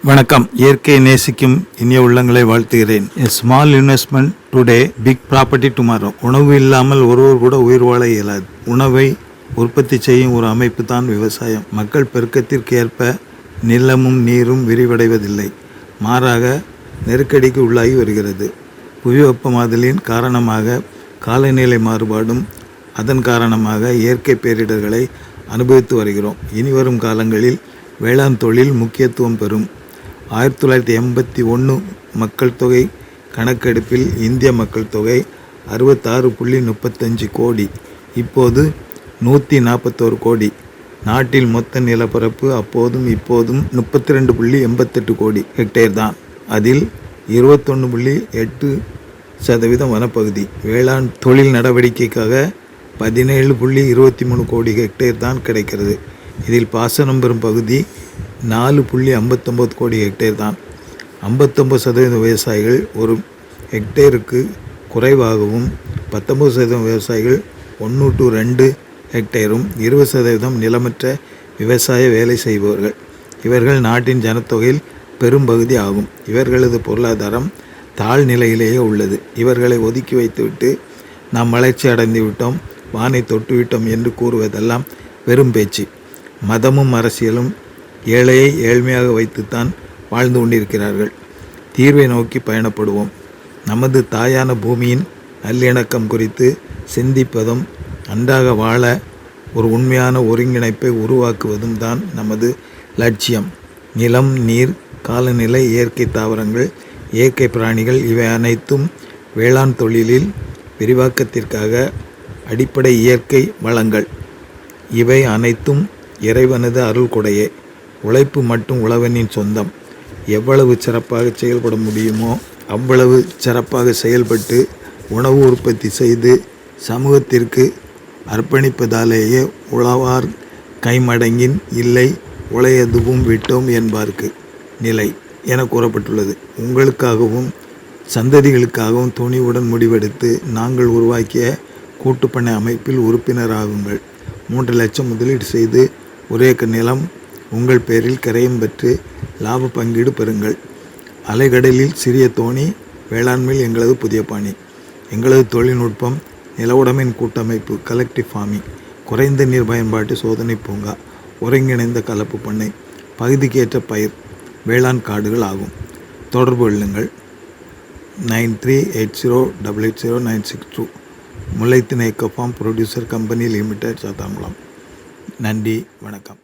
வணக்கம். இயற்கை நேசிக்கும் இனிய உள்ளங்களை வாழ்த்துகிறேன். Small investment today, big property tomorrow. உணவு இல்லாமல் ஒருவர் கூட உயிர் வாழ இயலாது. உணவை உற்பத்தி செய்யும் ஒரு அமைப்பு தான் விவசாயம். மக்கள் பெருக்கத்திற்கு ஏற்ப நிலமும் நீரும் விரிவடைவதில்லை, மாறாக நெருக்கடிக்கு உள்ளாகி வருகிறது. புவி வெப்பமாதலின் காரணமாக காலநிலை மாறுபாடும் அதன் காரணமாக இயற்கை பேரிடர்களை அனுபவித்து வருகிறோம். இனிவரும் காலங்களில் வேளாண் தொழில் முக்கியத்துவம் பெறும். 1981 மக்கள் தொகை கணக்கெடுப்பில் இந்திய மக்கள் தொகை 66.35 கோடி, இப்போது 141 கோடி. நாட்டில் மொத்த நிலப்பரப்பு அப்போதும் இப்போதும் 32.88 கோடி ஹெக்டேர் தான். அதில் 21.8% வனப்பகுதி. வேளாண் தொழில் நடவடிக்கைக்காக 17.23 கோடி ஹெக்டேர் தான் கிடைக்கிறது. இதில் பாசனம் பெறும் பகுதி 4.59 கோடி ஹெக்டேர் தான். 59% விவசாயிகள் ஒரு ஹெக்டேருக்கு குறைவாகவும், 19% விவசாயிகள் 1-2 ஹெக்டேரும், 20% நிலமற்ற விவசாய வேலை செய்பவர்கள். இவர்கள் நாட்டின் ஜனத்தொகையில் பெரும் பகுதி ஆகும். இவர்களது பொருளாதாரம் தாழ்நிலையிலேயே உள்ளது. இவர்களை ஒதுக்கி வைத்துவிட்டு நாம் வளர்ச்சி அடைந்து விட்டோம், வானை தொட்டுவிட்டோம் என்று கூறுவதெல்லாம் வெறும் பேச்சு. மதமும் அரசியலும் ஏழையை ஏழ்மையாக வைத்துத்தான் வாழ்ந்து கொண்டிருக்கிறார்கள். தீர்வை நோக்கி பயணப்படுவோம். நமது தாயான பூமியின் நல்லிணக்கம் குறித்து சிந்திப்பதும், நன்றாக வாழ ஒரு உண்மையான ஒருங்கிணைப்பை உருவாக்குவதும் தான் நமது லட்சியம். நிலம், நீர், காலநிலை, இயற்கை தாவரங்கள், இயற்கை பிராணிகள் இவை அனைத்தும் வேளாண் தொழிலில் விரிவாக்கத்திற்காக அடிப்படை இயற்கை வளங்கள். இவை அனைத்தும் இறைவனது அருள் கொடையே. உழைப்பு மட்டும் உழவனின் சொந்தம். எவ்வளவு சிறப்பாக செயல்பட முடியுமோ அவ்வளவு சிறப்பாக செயல்பட்டு உணவு உற்பத்தி செய்து சமூகத்திற்கு அர்ப்பணிப்பதாலேயே உழவார் கைமடங்கின் இல்லை உழையதுவும் விட்டோம் என்பார்க்கு நிலை என கூறப்பட்டுள்ளது. உங்களுக்காகவும் சந்ததிகளுக்காகவும் துணிவுடன் முடிவெடுத்து நாங்கள் உருவாக்கிய கூட்டுப்பண்ணை அமைப்பில் உறுப்பினராகுங்கள். 3 லட்சம் முதலீடு செய்து 1 ஏக்கர் நிலம் உங்கள் பெயரில் கரையம் பெற்று லாப பங்கீடு பெறுங்கள். அலைகடலில் சிறிய தோணி, வேளாண்மையில் எங்களது புதிய பாணி. எங்களது தொழில்நுட்பம் நிலவுடைமையின் கூட்டமைப்பு, கலெக்டிவ் ஃபார்மிங், குறைந்த நீர் பயன்பாட்டு சோதனை பூங்கா, ஒருங்கிணைந்த கலப்பு பண்ணை, பகுதிக்கேற்ற பயிர், வேளாண் காடுகள் ஆகும். தொடர்பு கொள்ளுங்கள் 9380880962. Mullaithinai eco farm producer company limited, Sathankulam. நன்றி, வணக்கம்.